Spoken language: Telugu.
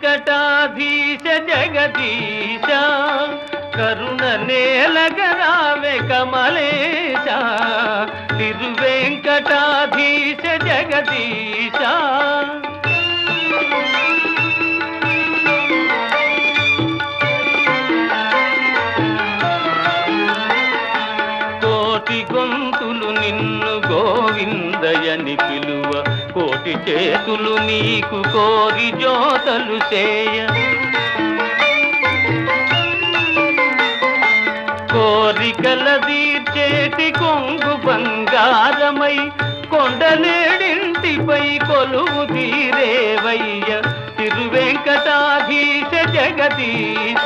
తిరువేంకటాధీశ జగదీశ కరుణ నేలగరావే కమలేశ. తిరువేంకటాధీశ జగదీశ కోటి గొంతులు నిన్ను గోవిందయని పిలువ, కోటి చేతులు నీకు కోరి జోతలు చేయ. కోరికల తీర్చేటి కొంగు బంగారమై కొండలేడింటిపై కొలువు తీరేవయ్య. తిరువేంకటాధీశ జగదీశ